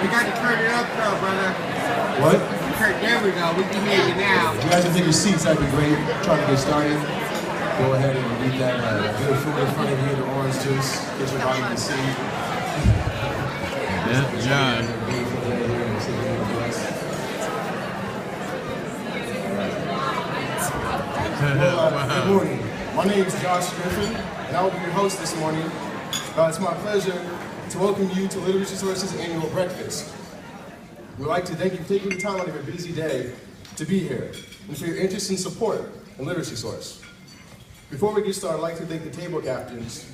We got to turn it up though, brother. What? There we go. We can hear you now. You guys can take your seats. That'd be great. Trying to get started. Go ahead and read that bit of food in front of you, the orange juice. Get your body can see. Yeah. Good morning. My name is Josh Griffin, and I will be your host this morning. It's my pleasure to welcome you to Literacy Source's annual breakfast. We'd like to thank you for taking the time out of your busy day to be here and for your interest and support in Literacy Source. Before we get started, I'd like to thank the table captains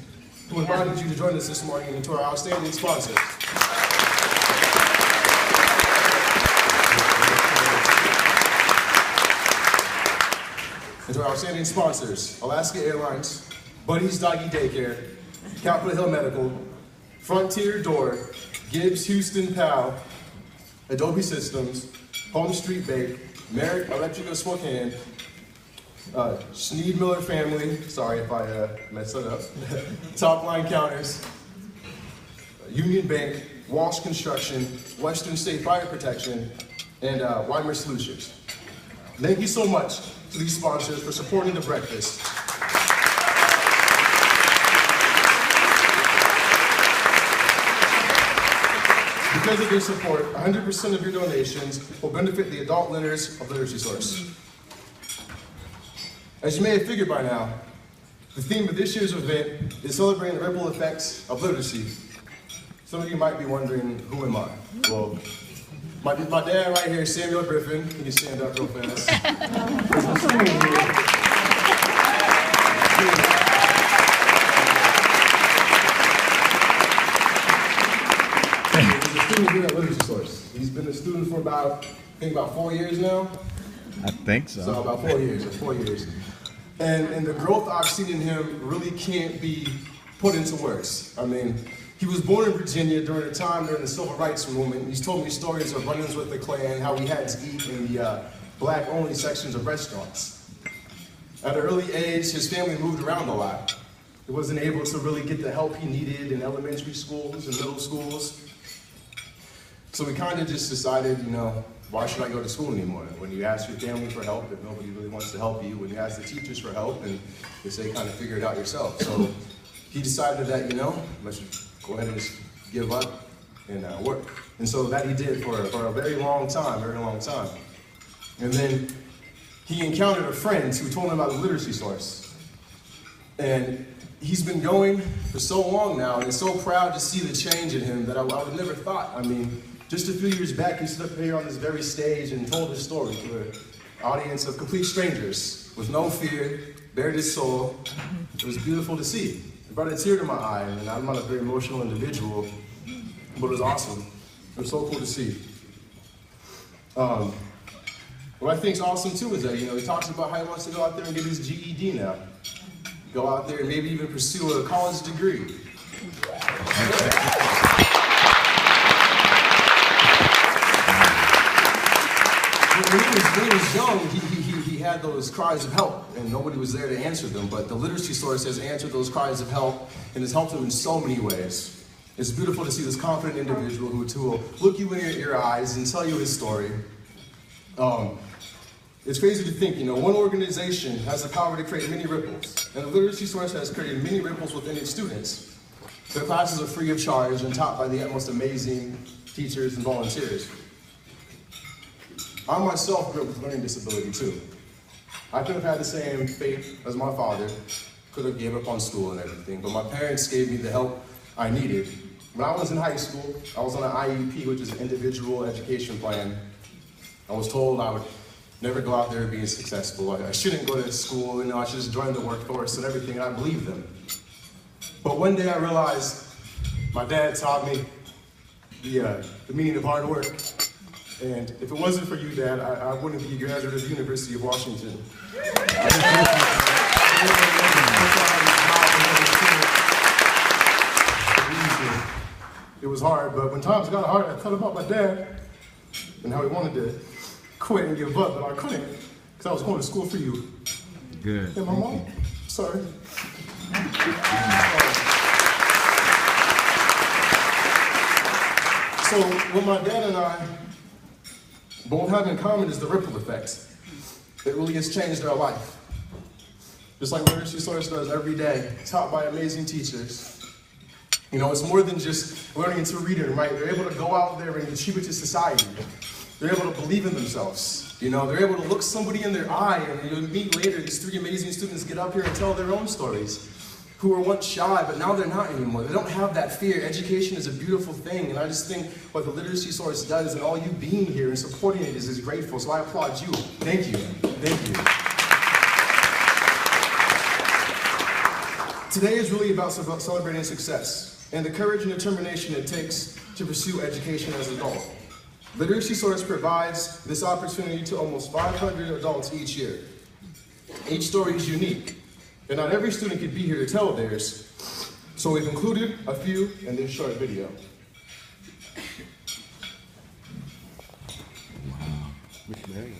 who invited you to join us this morning and to our outstanding sponsors. And to our outstanding sponsors, Alaska Airlines, Buddy's Doggy Daycare, Capitol Hill Medical, Frontier Door, Gibbs Houston Pal, Adobe Systems, Home Street Bake, Merrick Electric of Spokane, Schneed Miller Family, sorry if I messed that up, Top Line Counters, Union Bank, Walsh Construction, Western State Fire Protection, and Weimer Solutions. Thank you so much to these sponsors for supporting the breakfast. Because of their support, 100% of your donations will benefit the adult learners of Literacy Source. As you may have figured by now, the theme of this year's event is celebrating the ripple effects of literacy. Some of you might be wondering, who am I? Well, my dad right here, Samuel Griffin. He can stand up real fast. He's a student here at Literacy Source. He's been a student for about 4 years now. I think so. So about 4 years, 4 years. And the growth I've seen in him really can't be put into words. I mean, he was born in Virginia during a time during the Civil Rights Movement. He's told me stories of run-ins with the Klan, how we had to eat in the black-only sections of restaurants. At an early age, his family moved around a lot. He wasn't able to really get the help he needed in elementary schools and middle schools. So we kind of just decided, why should I go to school anymore? When you ask your family for help, if nobody really wants to help you, when you ask the teachers for help, and they say kind of figure it out yourself. So he decided that, let's go ahead and just give up and work. And so that he did for a very long time. And then he encountered a friend who told him about the Literacy Source. And he's been going for so long now, and is so proud to see the change in him that I would never thought. I mean, just a few years back, he stood up here on this very stage and told his story to an audience of complete strangers with no fear, bared his soul. It was beautiful to see. It brought a tear to my eye, and I'm not a very emotional individual, but it was awesome. It was so cool to see. What I think is awesome too is that, he talks about how he wants to go out there and get his GED now. Go out there and maybe even pursue a college degree. When he was young, he had those cries of help, and nobody was there to answer them, but the Literacy Source has answered those cries of help and has helped him in so many ways. It's beautiful to see this confident individual who will look you in your eyes and tell you his story. It's crazy to think, one organization has the power to create many ripples, and the Literacy Source has created many ripples within its students. Their classes are free of charge and taught by the most amazing teachers and volunteers. I myself grew up with learning disability too. I could have had the same fate as my father, could have gave up on school and everything, but my parents gave me the help I needed. When I was in high school, I was on an IEP, which is an individual education plan. I was told I would never go out there and be successful. I shouldn't go to school, I should just join the workforce and everything, and I believed them. But one day I realized my dad taught me the meaning of hard work. And if it wasn't for you, Dad, I wouldn't be a graduate of the University of Washington. It was hard, but when times got hard, I thought about my dad and how he wanted to quit and give up, but I couldn't because I was going to school for you. Good. And my mom, sorry. So what my dad and I both have in common is the ripple effect. It really has changed our life. Just like Literacy Source does every day, taught by amazing teachers. You know, it's more than just learning to read and write. They're able to go out there and contribute to society. They're able to believe in themselves. You know, they're able to look somebody in their eye, and you'll meet later, these three amazing students get up here and tell their own stories, who were once shy, but now they're not anymore. They don't have that fear. Education is a beautiful thing, and I just think what the Literacy Source does, and all you being here and supporting it is grateful, so I applaud you. Thank you. Thank you. Today is really about celebrating success, and the courage and determination it takes to pursue education as an adult. Literacy Source provides this opportunity to almost 500 adults each year. Each story is unique, and not every student could be here to tell theirs, so we've included a few in this short video. There you go.